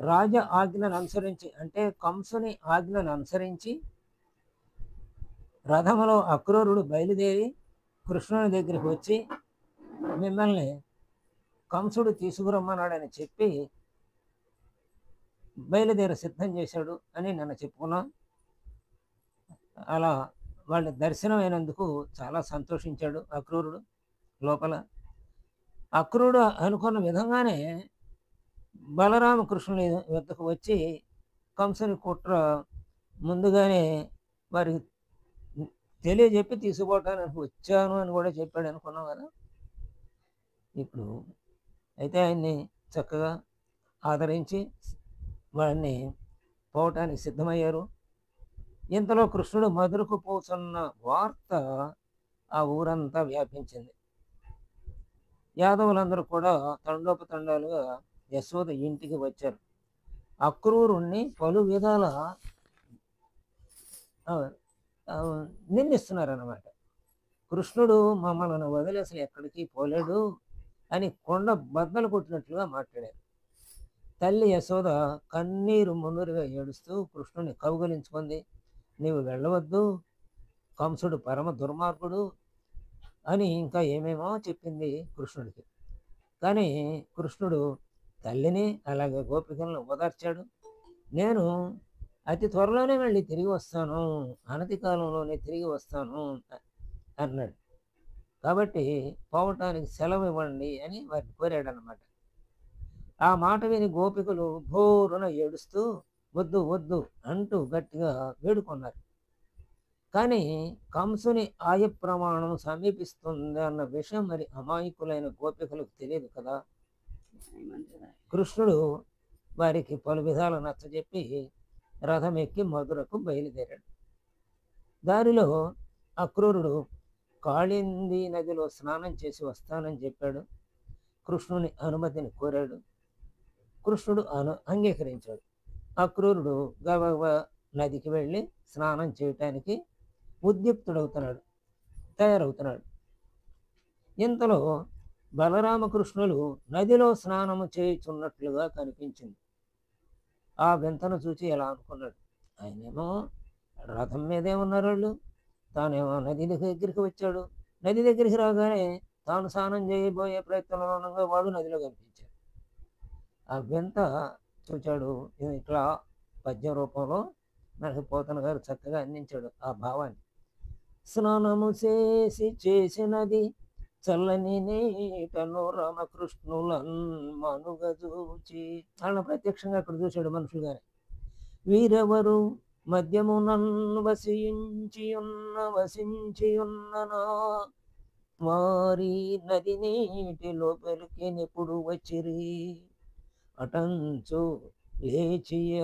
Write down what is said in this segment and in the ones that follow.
రాజ ఆజ్ఞను అనుసరించి అంటే కంసుని ఆజ్ఞను అనుసరించి రథములో అక్రూరుడు బయలుదేరి కృష్ణుని దగ్గరికి వచ్చి మిమ్మల్ని కంసుడు తీసుకురమ్మన్నాడని చెప్పి బయలుదేరి సిద్ధం చేశాడు అని నిన్న చెప్పుకున్నాం. అలా వాళ్ళ దర్శనం అయినందుకు చాలా సంతోషించాడు అక్రూరుడు. లోపల అక్రూరుడు అనుకున్న విధంగానే బలరామకృష్ణుని వద్దకు వచ్చి కంసుని కుట్ర ముందుగానే వారికి తెలియజెప్పి తీసుకుపోవటానికి వచ్చాను అని కూడా చెప్పాడు అనుకున్నాం కదా. ఇప్పుడు అయితే ఆయన్ని చక్కగా ఆదరించి వాడిని పోవటానికి సిద్ధమయ్యారు. ఇంతలో కృష్ణుడు మధురకు పోతున్న వార్త ఆ ఊరంతా వ్యాపించింది. యాదవులందరూ కూడా తండోపతండాలుగా యశోద ఇంటికి వచ్చారు. అక్రూరుణ్ణి పలు విధాల నిందిస్తున్నారన్నమాట. కృష్ణుడు మమ్మల్ని వదిలి అసలు ఎక్కడికి పోలేడు అని కొండ బద్దలు కొట్టినట్లుగా మాట్లాడారు. తల్లి యశోద కన్నీరు మున్నీరుగా ఏడుస్తూ కృష్ణుని కౌగలించుకుంది. నీవు వెళ్ళవద్దు, కంసుడు పరమ దుర్మార్గుడు అని ఇంకా ఏమేమో చెప్పింది కృష్ణుడికి. కానీ కృష్ణుడు తల్లిని అలాగే గోపికలను ఓదార్చాడు. నేను అతి త్వరలోనే మళ్ళీ తిరిగి వస్తాను, అనతి కాలంలోనే తిరిగి వస్తాను అన్నాడు. కాబట్టి పోవటానికి సెలవు ఇవ్వండి అని వారిని కోరాడనమాట. ఆ మాట విని గోపికలు భోరున ఏడుస్తూ వద్దు వద్దు అంటూ గట్టిగా వేడుకున్నారు. కానీ కంసుని ఆయ ప్రమాణం సమీపిస్తుంది అన్న విషయం మరి అమాయకులైన గోపికలకు తెలియదు కదా. కృష్ణుడు వారికి పలు విధాలు నచ్చజెప్పి రథం ఎక్కి మధురకు బయలుదేరాడు. దారిలో అక్రూరుడు కాళింది నదిలో స్నానం చేసి వస్తానని చెప్పాడు. కృష్ణుని అనుమతిని కోరాడు. కృష్ణుడు అంగీకరించాడు. అక్రూరుడు గబగబా నదికి వెళ్ళి స్నానం చేయటానికి తయారవుతున్నాడు. ఇంతలో బలరామకృష్ణులు నదిలో స్నానము చేయుచున్నట్లుగా కనిపించింది. ఆ వింతను చూచి ఎలా అనుకున్నాడు. ఆయనేమో రథం మీదే ఉన్నారు వాళ్ళు, తానేమో నది దగ్గరికి వచ్చాడు. నది దగ్గరికి రాగానే తాను స్నానం చేయబోయే ప్రయత్నంలో ఉండగా వాడు నదిలో కనిపించాడు. ఆ వింత చూచాడు. ఇట్లా పద్య రూపంలో మనకి పోతన గారు చక్కగా అందించాడు ఆ భావాన్ని. స్నానము చేసినది చల్లని నీటను రామకృష్ణులన్ మనుగజూచి వాళ్ళని ప్రత్యక్షంగా అక్కడ చూశాడు మనుషులుగానే. వీరెవరు మద్యమునన్ వసించి ఉన్ననా వారి నది నీటి లోపలికి నెప్పుడు వచ్చిరి అటంచు లేచియ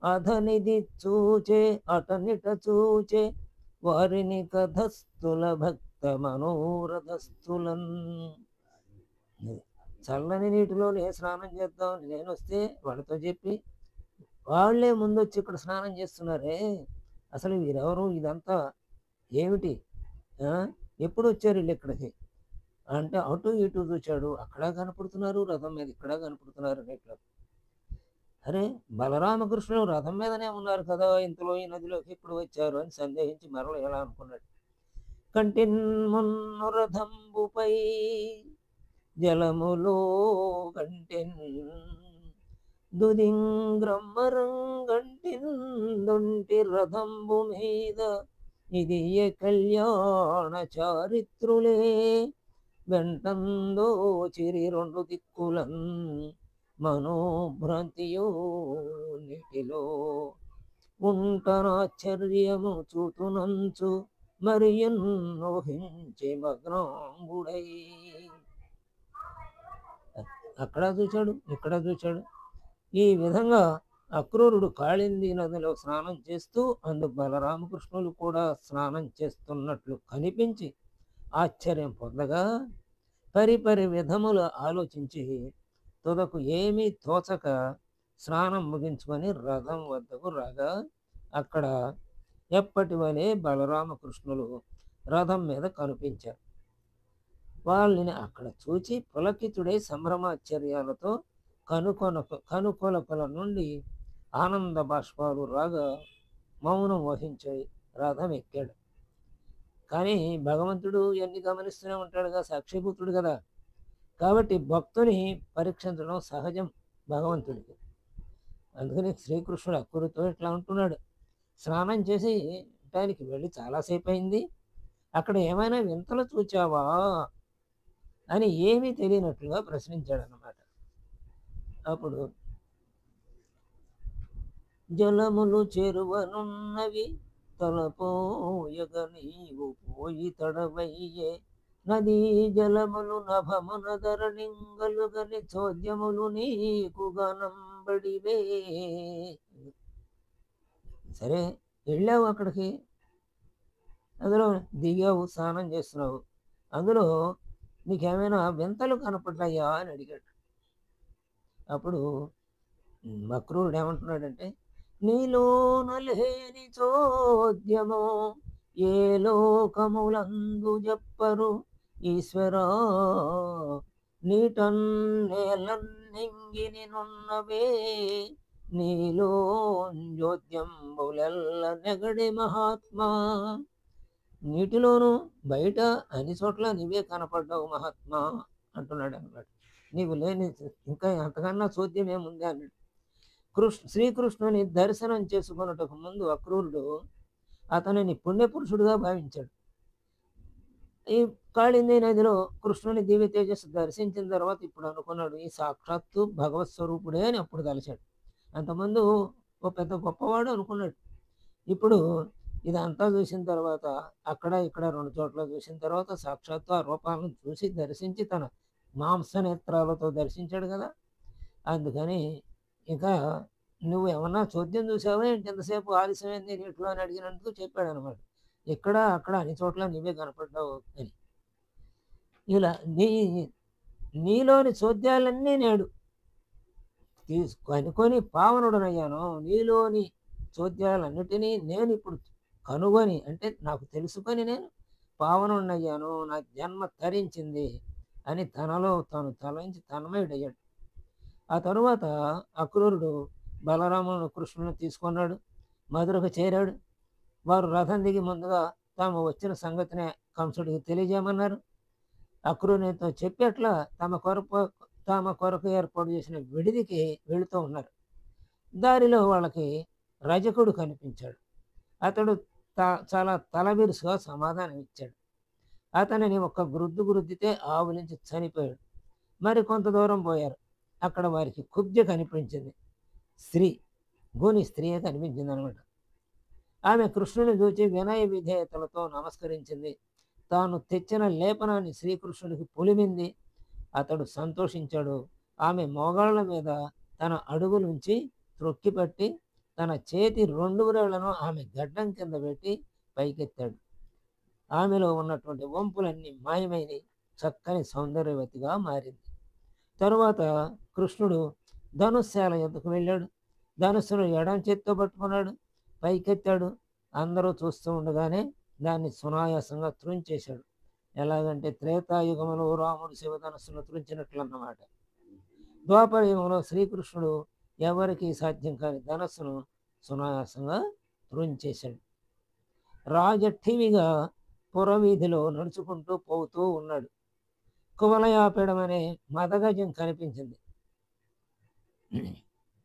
అధనిది చూచే అటనిట చూచే వారిని కథస్థుల భక్త మనోరథస్థులన్. చల్లని నీటిలోనే స్నానం చేద్దామని నేను వస్తే వాళ్ళతో చెప్పి వాళ్ళే ముందొచ్చి ఇక్కడ స్నానం చేస్తున్నారే, అసలు వీరెవరు, ఇదంతా ఏమిటి, ఎప్పుడు వచ్చారు వీళ్ళు ఇక్కడికి అంటే అటు ఇటు చూచాడు. అక్కడ కనపడుతున్నారు రథం మీద, ఇక్కడ కనపడుతున్నారు నీటిలో. అరే బలరామకృష్ణుడు రథం మీదనే ఉన్నారు కదా, ఇంతలో ఈ నదిలోకి ఇప్పుడు వచ్చారు అని సందేహించి మరల ఎలా అనుకున్నాడు. కంటిన్ మొన్ను రథంబుపై జలములో కంటిన్ దుదింగ్రమ్మరంగంటిన్ దొంటి రథంబు మీద ఇది ఏ కళ్యాణ చారిత్రులే వెంటందో చిరి రెండు దిక్కులన్ మనోభ్రాంతియో నీటిలో ఉంటనాశ్చర్యము చూతునంచు మరి ఎన్నోహించే మగ్నాంగుడై. అక్కడ చూచాడు, ఇక్కడ చూచాడు. ఈ విధంగా అక్రూరుడు కాళింది నదిలో స్నానం చేస్తూ అందు బలరామకృష్ణులు కూడా స్నానం చేస్తున్నట్లు కనిపించి ఆశ్చర్యం పొందగా పరిపరి విధములు ఆలోచించి తుదకు ఏమీ తోచక స్నానం ముగించుకొని రథం వద్దకు రాగా అక్కడ ఎప్పటి వలె బలరామకృష్ణులు రథం మీద కనిపించారు. వాళ్ళని అక్కడ చూచి పులకితుడై సంభ్రమాశ్చర్యాలతో కనుకొలకల నుండి ఆనంద బాష్పాలు రాగా మౌనం వహించాయి. రథం ఎక్కాడు. కానీ భగవంతుడు ఇవన్నీ గమనిస్తూనే ఉంటాడుగా, సాక్షిభూతుడు కదా. కాబట్టి భక్తుని పరీక్షించడం సహజం భగవంతుడికి. అందుకని శ్రీకృష్ణుడు అక్కురుతో ఇట్లా అంటున్నాడు, స్నానం చేసి దానికి వెళ్ళి చాలాసేపు అయింది, అక్కడ ఏమైనా వింతలు చూచావా అని ఏమీ తెలియనట్లుగా ప్రశ్నించాడనమాట. అప్పుడు జలములు చెరువనున్నవి తలపోయగ నీవు పోయి తడవయ్యే, నదీ జలములు నభమున ధరణింగలుగని చోద్యములు నీకు గనంబడివే. సరే, వెళ్ళావు అక్కడికి, అందులో దిగావు, స్నానం చేస్తున్నావు, అందులో నీకేమైనా వింతలు కనపడ్డాయా అని అడిగాడు. అప్పుడు మక్రూరుడు ఏమంటున్నాడంటే, నీలోన లేని చోద్యమో ఏ లోకములందు చెప్పరు ఈశ్వరా, నీటన్నేలన్నింగిని నున్నవే నీలో జ్యోద్యంబులెల్ల నెగడి మహాత్మా. నీటిలోను బయట అన్ని చోట్ల నీవే కనపడ్డావు మహాత్మా అంటున్నాడు అన్నమాట. నీవు లేని ఇంకా అంతకన్నా చోద్యం ఏముంది అన్నాడు. శ్రీకృష్ణుని దర్శనం చేసుకున్నటకు ముందు అక్రూరుడు అతనిని పుణ్యపురుషుడుగా భావించాడు. ఈ కాళింది నదిలో కృష్ణుని దివ్య తేజస్సు దర్శించిన తర్వాత ఇప్పుడు అనుకున్నాడు, ఈ సాక్షాత్తు భగవత్ స్వరూపుడే అని అప్పుడు తలచాడు. అంతకుముందు ఓ పెద్ద గొప్పవాడు అనుకున్నాడు. ఇప్పుడు ఇదంతా చూసిన తర్వాత అక్కడ ఇక్కడ 2 చోట్ల చూసిన తర్వాత సాక్షాత్తు ఆ రూపాలను చూసి దర్శించి తన మాంసనేత్రాలతో దర్శించాడు కదా. అందుకని ఇంకా నువ్వు ఏమన్నా చోద్యం చూసావా ఏంటి, ఎంతసేపు ఆలస్యమైంది నీటిలో అని అడిగినందుకు చెప్పాడు అనమాట. ఇక్కడ అక్కడ అన్ని చోట్ల నీవే కనపడ్డావు అని. ఇలా నీలోని చోద్యాలన్నీ నేడు కనుకొని పావనుడనయ్యాను. నీలోని చోద్యాలన్నిటినీ నేను ఇప్పుడు కనుగొని, అంటే నాకు తెలుసుకొని నేను పావనుడనయ్యాను, నా జన్మ తరించింది అని తనలో తాను తలంచి తన్మయుడయ్యాడు. ఆ తరువాత అక్రూరుడు బలరామును కృష్ణుని తీసుకున్నాడు, మధురకు చేరాడు. వారు రథం దిగి ముందుగా తాము వచ్చిన సంగతిని కంసుడికి తెలియజేయమన్నారు. అక్రూరునితో చెప్పేట్లా తమ కొరకు ఏర్పాటు చేసిన విడిదికి వెళుతూ ఉన్నారు. దారిలో వాళ్ళకి రజకుడు కనిపించాడు. అతడు చాలా తలబిరుసుగా సమాధానం ఇచ్చాడు. అతనిని ఒక గుద్దితే ఆవు నుంచి చనిపోయాడు. మరి కొంత దూరం పోయారు. అక్కడ వారికి కుబ్జ కనిపించింది. గోని స్త్రీయే కనిపించింది అనమాట. ఆమె కృష్ణుని చూచి వినయ విధేయతలతో నమస్కరించింది. తాను తెచ్చిన లేపనాన్ని శ్రీకృష్ణుడికి పులిమింది. అతడు సంతోషించాడు. ఆమె మోగాళ్ళ మీద తన అడుగులుంచి త్రొక్కిపట్టి తన చేతి 2 వ్రేళ్లను ఆమె గడ్డం కింద పెట్టి పైకెత్తాడు. ఆమెలో ఉన్నటువంటి వంపులన్నీ మాయమైనవి. చక్కని సౌందర్యవతిగా మారింది. తరువాత కృష్ణుడు ధనుశాల ఎద్దుకు వెళ్ళాడు. ధనుస్సును ఎడం చేత్తో పట్టుకున్నాడు, పైకెత్తాడు. అందరూ చూస్తూ ఉండగానే దాన్ని సునాయాసంగా త్రుంచేశాడు. ఎలాగంటే త్రేతాయుగంలో రాముడు శివధనుస్సును త్రుంచినట్లన్నమాట. ద్వాపర యుగంలో శ్రీకృష్ణుడు ఎవరికి సాధ్యం కాని ధనస్సును సునాయాసంగా త్రుంచేశాడు. రాజఠీవిగా పురవీధిలో నడుచుకుంటూ పోతూ ఉన్నాడు. కువలయాపీడం అనే మదగజం కనిపించింది.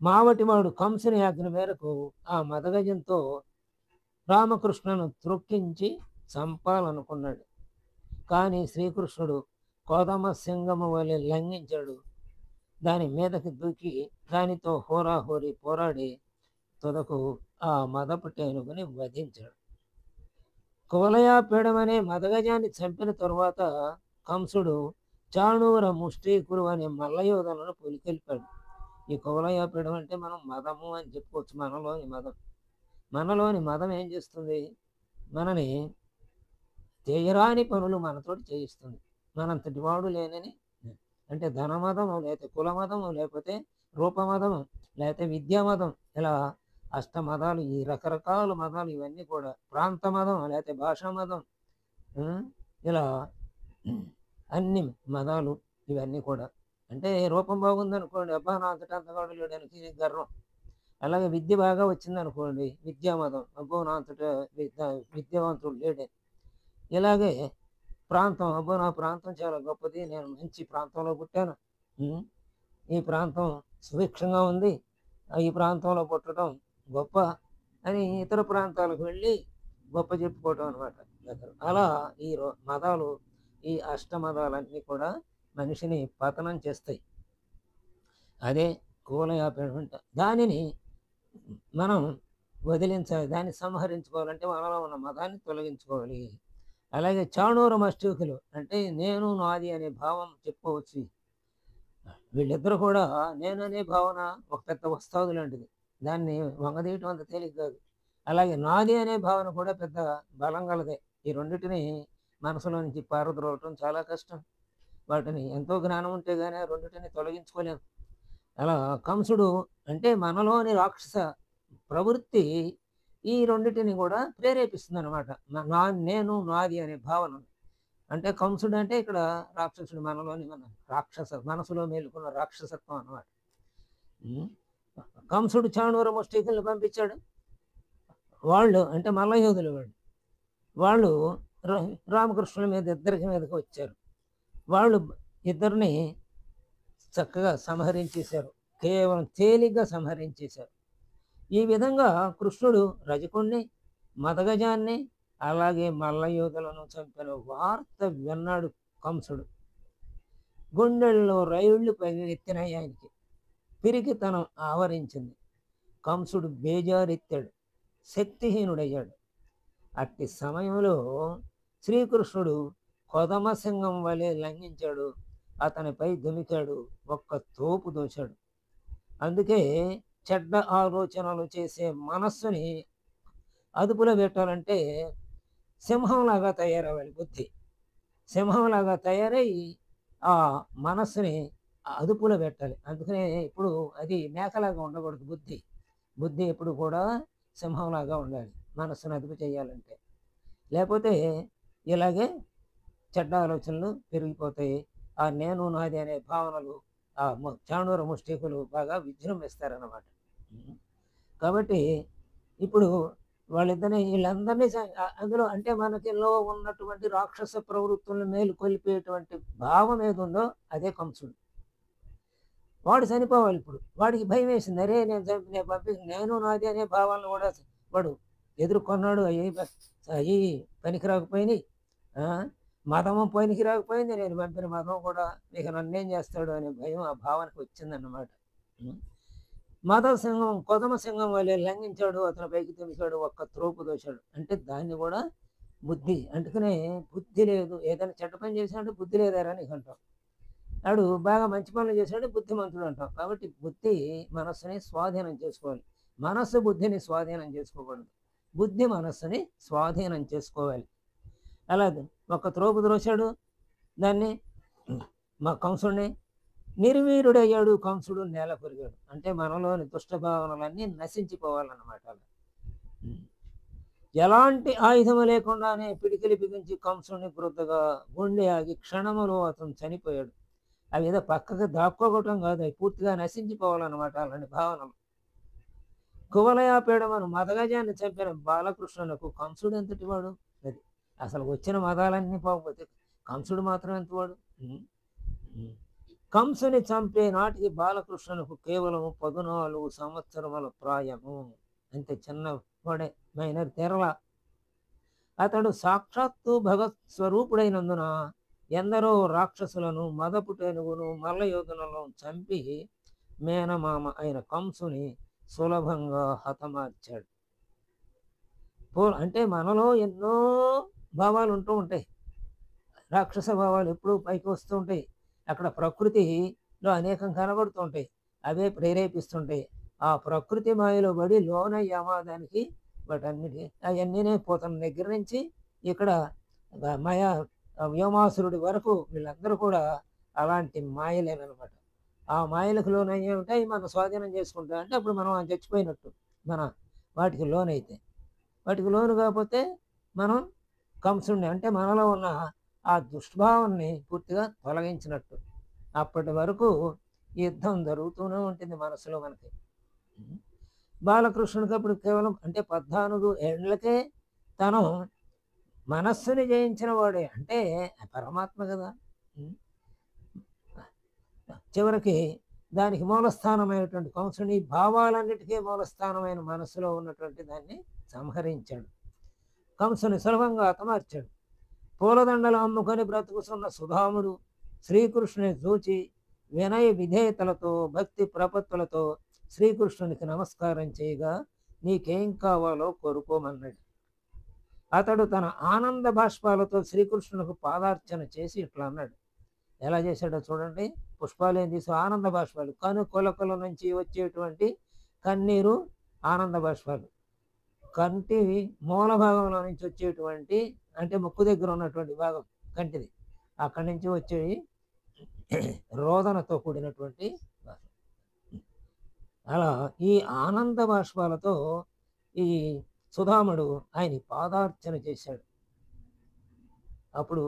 మావటివాడు కంసుని ఆజ్ఞ మేరకు ఆ మదగజంతో రామకృష్ణను త్రొక్కించి చంపాలనుకున్నాడు. కానీ శ్రీకృష్ణుడు కోదమ సింగము వలె లంఘించాడు. దాని మీదకి దూకి దానితో హోరాహోరీ పోరాడి తుదకు ఆ మదపుటేనుగుని వధించాడు. కువలయాపీడం అనే మదగజాన్ని చంపిన తరువాత కంసుడు చాణూర ముష్టీకురు అనే మల్లయోధులను పులికెలిపాడు. ఈ కువలయాపీడం అంటే మనం మదము అని చెప్పుకోవచ్చు. మనలోని మదం ఏం చేస్తుంది, మనని చేయరాని పనులు మనతోటి చేయిస్తుంది. మనంతటి వాడు లేనని, అంటే ధనమదము, లేకపోతే కులమదము, లేకపోతే రూపమదము, లేకపోతే విద్యామదం, ఇలా అష్టమదాలు, ఈ రకరకాల మదాలు ఇవన్నీ కూడా, ప్రాంత మదం, లేకపోతే భాషా మదం, ఇలా అన్ని మదాలు ఇవన్నీ కూడా అంటే రూపం బాగుందనుకోండి, అబ్బా! నా అంతట అంతగాడు లేడనికి గర్వం. అలాగే విద్య బాగా వచ్చిందనుకోండి, విద్యామదం. అబ్బో! నా అంతట విద్య విద్యావంతుడు లేడని. ఇలాగే ప్రాంతం, అబ్బో! నా ప్రాంతం చాలా గొప్పది. నేను మంచి ప్రాంతంలో పుట్టాను. హ్మ్. ఈ ప్రాంతం సుభిక్షంగా ఉంది. ఈ ప్రాంతంలో పుట్టడం గొప్ప అని ఇతర ప్రాంతాలకు వెళ్ళి గొప్ప చెప్పుకోవటం అనమాట. అలా ఈ మతాలు, ఈ అష్టమతాలన్నీ కూడా మనిషిని పతనం చేస్తాయి. అదే కువలయాపన అంట. దానిని మనం వదిలించాలి. దాన్ని సంహరించుకోవాలంటే మనలో ఉన్న మతాన్ని తొలగించుకోవాలి. అలాగే చాణూర మస్తూకులు అంటే నేను, నాది అనే భావం చెప్పుకోవచ్చు. వీళ్ళిద్దరూ కూడా నేననే భావన ఒక పెద్ద వస్తాదు లాంటిది. దాన్ని వంగదీయటం అంత తేలిక కాదు. అలాగే నాది అనే భావన కూడా పెద్ద బలం గలదే. ఈ రెండిటిని మనసులో నుంచి పారద్రోలటం చాలా కష్టం. వాటిని ఎంతో జ్ఞానం ఉంటే గాని ఆ రెండిటిని తొలగించుకోలేం. అలా కంసుడు అంటే మనలోని రాక్షస ప్రవృత్తి ఈ రెండిటిని కూడా ప్రేరేపిస్తుందనమాట. నేను, నాది అనే భావన. అంటే కంసుడు అంటే ఇక్కడ రాక్షసుడు, మనలోని రాక్షస మనసులో మేలుకున్న రాక్షసత్వం అన్నమాట. కంసుడు చాణూర ముష్టికుల్ని పంపించాడు. వాళ్ళు అంటే మల్లయోధులు వాళ్ళు. వాళ్ళు రామకృష్ణుల మీద ఇద్దరికి మీదకి వచ్చారు. వాళ్ళు ఇద్దరిని చక్కగా సంహరించేశారు. కేవలం తేలిగ్గా సంహరించేశారు. ఈ విధంగా కృష్ణుడు రజకుణ్ణి, మదగజాన్ని, అలాగే మల్లయోధులను చంపిన వార్త విన్నాడు కంసుడు. గుండెల్లో రైళ్లు పరిగెత్తినాయి ఆయనకి. పిరికితనం ఆవరించింది. కంసుడు బేజారెత్తాడు, శక్తిహీనుడయ్యాడు. అట్టి సమయంలో శ్రీకృష్ణుడు కొదమసింహం వలె లంఘించాడు. అతనిపై దుమికాడు, ఒక్క తోపు దోశాడు. అందుకే చెడ్డ ఆలోచనలు చేసే మనస్సుని అదుపులో పెట్టాలంటే సింహంలాగా తయారవ్వాలి బుద్ధి. సింహంలాగా తయారై ఆ మనస్సుని అదుపులో పెట్టాలి. అందుకనే ఇప్పుడు అది మేకలాగా ఉండకూడదు బుద్ధి. బుద్ధి ఎప్పుడు కూడా సింహంలాగా ఉండాలి మనస్సును అదుపు చేయాలంటే. లేకపోతే ఇలాగే చెడ్డ ఆలోచనలు పెరిగిపోతాయి. ఆ నేను, నాది అనే భావనలు ఆ చాణూర ముష్టికులు బాగా విజృంభిస్తారన్నమాట. కాబట్టి ఇప్పుడు వీళ్ళందరినీ అందులో అంటే మనకిలో ఉన్నటువంటి రాక్షస ప్రవృత్తులను మేలుకొల్పేటువంటి భావం ఏదుందో అదే కంసుడు. వాడు చనిపోవాలి ఇప్పుడు. వాడికి భయం వేసింది. అరే నేను నేను నాది అనే భావాలను కూడా వాడు ఎదుర్కొన్నాడు. అవి పనికి రాకపోయినాయి. మతము పనికి రాకపోయింది. నేను పంపిన మతం కూడా ఇక నన్నేం చేస్తాడు అనే భయం ఆ భావానికి వచ్చిందన్నమాట. సింహం కొదమ సింహం వలె లంఘించాడు, అతని పైకి తెమిచాడు, ఒక్క త్రోపు దోశాడు. అంటే దాన్ని కూడా బుద్ధి. అందుకనే బుద్ధి లేదు, ఏదైనా చెడ్డ పని చేశాడంటే బుద్ధి లేదారా నీకు అంటాం. వాడు బాగా మంచి పనులు చేశాడు, బుద్ధిమంతుడు అంటాం. కాబట్టి బుద్ధి మనస్సుని స్వాధీనం చేసుకోవాలి. మనస్సు బుద్ధిని స్వాధీనం చేసుకోకూడదు. బుద్ధి మనస్సుని స్వాధీనం చేసుకోవాలి. అలాగే ఒక్క త్రోపు ద్రోశాడు దాన్ని, మా కంసుడిని. నిర్వీర్యుడయ్యాడు కంసుడు, నేల కొరిగాడు. అంటే మనలోని దుష్టభావనలన్నీ నశించిపోవాలన్నమాట. ఎలాంటి ఆయుధము లేకుండానే పిడికిలి బిగించి కంసుడిని క్రొత్తగా గుండె ఆగి క్షణములో అతను చనిపోయాడు. అవి ఏదో పక్కకు దాక్కోవటం కాదు, అవి పూర్తిగా నశించిపోవాలన్నమాట అలాంటి భావనలు. కువలయాపేడమను మదగజాన్ని చంపిన బాలకృష్ణునకు కంసుడు ఎంతటి వాడు? అది అసలు వచ్చిన మతాలన్నీ పోకపోతే కంసుడు మాత్రం ఎంతవాడు? కంసుని చంపే నాటికి బాలకృష్ణునకు కేవలం 14 సంవత్సరముల ప్రాయము. అంతే, చిన్నవాడే, మైనర్ తెరల. అతడు సాక్షాత్తు భగత్ స్వరూపుడైనందున ఎందరో రాక్షసులను, మదపుటేనుగును, మల్లయోధులను చంపి మేనమామ అయిన కంసుని సులభంగా హతమార్చాడు. అంటే మనలో ఎన్నో భావాలు ఉంటూ ఉంటాయి. రాక్షస భావాలు ఎప్పుడూ పైకి వస్తూ ఉంటాయి. అక్కడ ప్రకృతిలో అనేకం కనబడుతూ ఉంటాయి. అవే ప్రేరేపిస్తుంటాయి. ఆ ప్రకృతి మాయలో పడి లోనయ్యామాదానికి వాటన్నిటి అవన్నీనే పోతున్న దగ్గర నుంచి ఇక్కడ మాయా వ్యోమాసురుడి వరకు వీళ్ళందరూ కూడా అలాంటి మాయలేనమాట. ఆ మాయలకు లోనయ్యే ఉంటాయి. మనం స్వాధీనం చేసుకుంటా అంటే అప్పుడు మనం చచ్చిపోయినట్టు. మన వాటికి లోనైతే, వాటికి లోను కాకపోతే మనం కంసుడిని అంటే మనలో ఉన్న ఆ దుష్భావాన్ని పూర్తిగా తొలగించినట్టు. అప్పటి వరకు యుద్ధం జరుగుతూనే ఉంటుంది మనసులో మనకి. బాలకృష్ణుడికి అప్పుడు కేవలం అంటే 14 ఏండ్లకే తను మనస్సుని జయించిన వాడే. అంటే పరమాత్మ కదా! హ్మ్. చివరికి దానికి మూలస్థానమైనటువంటి కంసుని భావాలన్నిటికీ మూలస్థానమైన మనస్సులో ఉన్నటువంటి దాన్ని సంహరించాడు. కంసుని సులభంగా హతమార్చాడు. పూలదండలు అమ్ముకొని బ్రతుకుతున్న సుధాముడు శ్రీకృష్ణుని చూచి వినయ విధేయతలతో భక్తి ప్రపత్తులతో శ్రీకృష్ణునికి నమస్కారం చేయగా నీకేం కావాలో కోరుకోమన్నాడు. అతడు తన ఆనంద బాష్పాలతో శ్రీకృష్ణునికి పాదార్చన చేసి ఇట్లా అన్నాడు. ఎలా చేశాడో చూడండి. పుష్పాలు ఏం తీసి ఆనంద బాష్పాలు, కనుకొలకల నుంచి వచ్చేటువంటి కన్నీరు ఆనంద బాష్పాలు, కంటి మూల భాగంలో నుంచి వచ్చేటువంటి అంటే ముక్కు దగ్గర ఉన్నటువంటి భాగం కంటిది, అక్కడి నుంచి వచ్చేవి రోదనతో కూడినటువంటి బాష్పం. అలా ఈ ఆనంద బాష్పాలతో ఈ సుధాముడు ఆయన పాదార్చన చేశాడు. అప్పుడు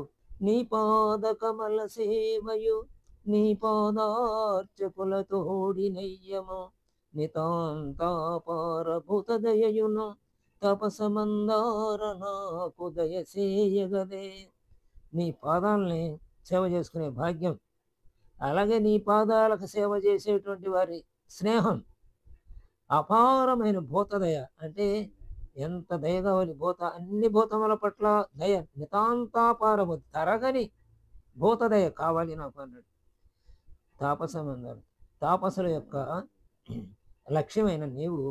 నీ పాద కమల సేవయు నీ పాదార్చకుల తోడి నయ్యము నితాంతాపారభూత దయయును తపసమందార నాకు దయసేయగదే. నీ పాదాలని సేవ చేసుకునే భాగ్యం, అలాగే నీ పాదాలకు సేవ చేసేటువంటి వారి స్నేహం, అపారమైన భూతదయ. అంటే ఎంత దయ కావాలి భూత, అన్ని భూతముల పట్ల దయ, నితాంతాపారము తరగని భూతదయ కావాలి నాకు అన్నాడు. తాపసమన్నారు, తాపసుల యొక్క లక్ష్యమైన నీవు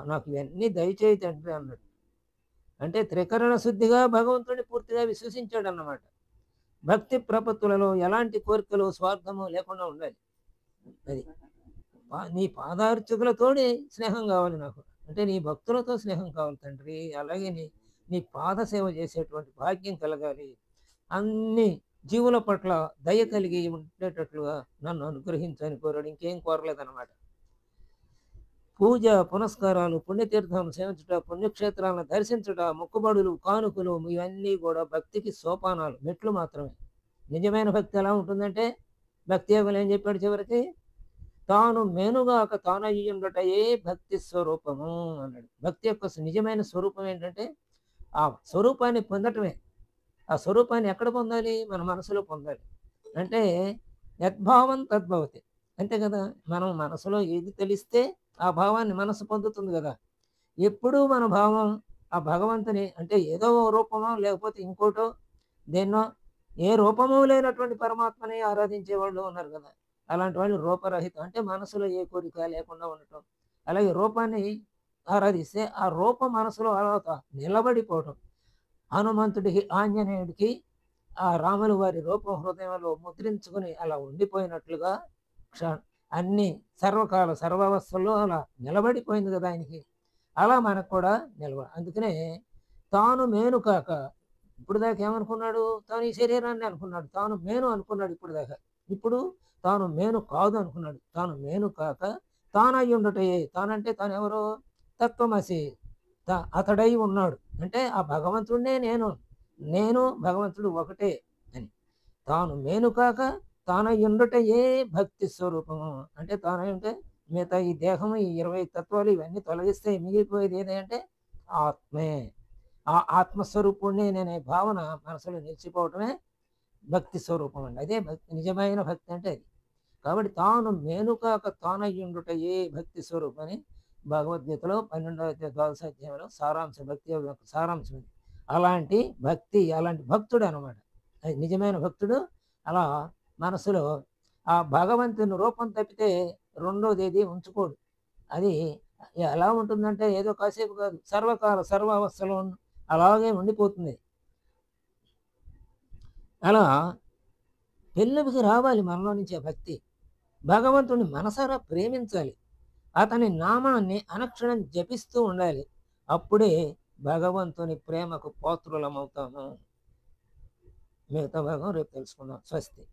నాకు ఇవన్నీ దయచేయి తండ్రి అన్నాడు. అంటే త్రికరణ శుద్ధిగా భగవంతుడిని పూర్తిగా విశ్వసించాడు అన్నమాట. భక్తి ప్రపత్తులలో ఎలాంటి కోరికలు స్వార్థము లేకుండా ఉండాలి. అది నీ పాదార్చకులతోనే స్నేహం కావాలి నాకు, అంటే నీ భక్తులతో స్నేహం కావాలి తండ్రి. అలాగే నీ పాద సేవ చేసేటువంటి భాగ్యం కలగాలి. అన్ని జీవుల పట్ల దయ కలిగి ఉండేటట్లుగా నన్ను అనుగ్రహించని కోరాడు. ఇంకేం కోరలేదన్నమాట. పూజ పునస్కారాలు, పుణ్యతీర్థాలను సేవించుట, పుణ్యక్షేత్రాలను దర్శించుట, మొక్కుబడులు, కానుకలు ఇవన్నీ కూడా భక్తికి సోపానాలు, మెట్లు మాత్రమే. నిజమైన భక్తి ఎలా ఉంటుందంటే భక్తి యోగులు ఏం చెప్పాడు చివరికి, తాను మేనుగాక తానయ్యుండుటయే భక్తి స్వరూపము అన్నాడు. భక్తి యొక్క నిజమైన స్వరూపం ఏంటంటే ఆ స్వరూపాన్ని పొందటమే. ఆ స్వరూపాన్ని ఎక్కడ పొందాలి? మన మనసులో పొందాలి. అంటే యద్భావం తద్భవతి, అంతే కదా. మనం మనసులో ఏది తెలిస్తే ఆ భావాన్ని మనసు పొందుతుంది కదా. ఎప్పుడూ మన భావం ఆ భగవంతుని, అంటే ఏదో రూపమో లేకపోతే ఇంకోటో దేన్నో, ఏ రూపము లేనటువంటి పరమాత్మని ఆరాధించే వాళ్ళు ఉన్నారు కదా. అలాంటి వాళ్ళు రూపరహితం, అంటే మనసులో ఏ కోరిక లేకుండా ఉండటం. అలాగే రూపాన్ని ఆరాధిస్తే ఆ రూపం మనసులో అలా నిలబడిపోవటం. హనుమంతుడికి ఆంజనేయుడికి ఆ రాముల వారి రూపం హృదయంలో ముద్రించుకుని అలా ఉండిపోయినట్లుగా అన్ని సర్వకాల సర్వావస్థల్లో అలా నిలబడిపోయింది కదా ఆయనకి. అలా మనకు కూడా అందుకనే తాను మేను కాక, ఇప్పుడు దాకా ఏమనుకున్నాడు? తాను ఈ శరీరాన్ని అనుకున్నాడు, తాను మేను అనుకున్నాడు ఇప్పుడు దాకా. ఇప్పుడు తాను మేను కాదు అనుకున్నాడు. తాను మేను కాక తానయ్యి ఉండటయే, తానంటే తాను ఎవరో తత్వమసి, అతడై ఉన్నాడు. అంటే ఆ భగవంతుడినే నేను భగవంతుడు ఒకటే అని. తాను మేను కాక తానయ్యుండుటయే భక్తి స్వరూపము. అంటే తానై ఉంటే మిగతా ఈ దేహము, ఈ 20 తత్వాలు ఇవన్నీ తొలగిస్తే మిగిలిపోయేది ఏదంటే ఆత్మే. ఆ ఆత్మస్వరూపుణ్ణి నేనే భావన మనసులో నిలిచిపోవటమే భక్తి స్వరూపం అండి. అదే భక్తి, నిజమైన భక్తి అంటే అది. కాబట్టి తాను మేనుకాక తానయ్యుండుటయే భక్తి స్వరూపం అని భగవద్గీతలో 12వ అధ్యాయం 12వ అధ్యాయంలో సారాంశం, భక్తి యొక్క సారాంశం అది. అలాంటి భక్తి, అలాంటి భక్తుడు అనమాట. అది నిజమైన భక్తుడు. అలా మనసులో ఆ భగవంతుని రూపం తప్పితే రెండోది ఏది ఉంచుకోడు. అది ఎలా ఉంటుందంటే ఏదో కాసేపు కాదు, సర్వకాల సర్వావస్థలో అలాగే ఉండిపోతుంది. అలా పెళ్ళికి రావాలి మనలో నుంచి ఆ భక్తి. భగవంతుని మనసారా ప్రేమించాలి. అతని నామాన్ని అనుక్షణం జపిస్తూ ఉండాలి. అప్పుడే భగవంతుని ప్రేమకు పాత్రులమవుతాము. మిగతా భాగం రేపు తెలుసుకుందాం. స్వస్తి.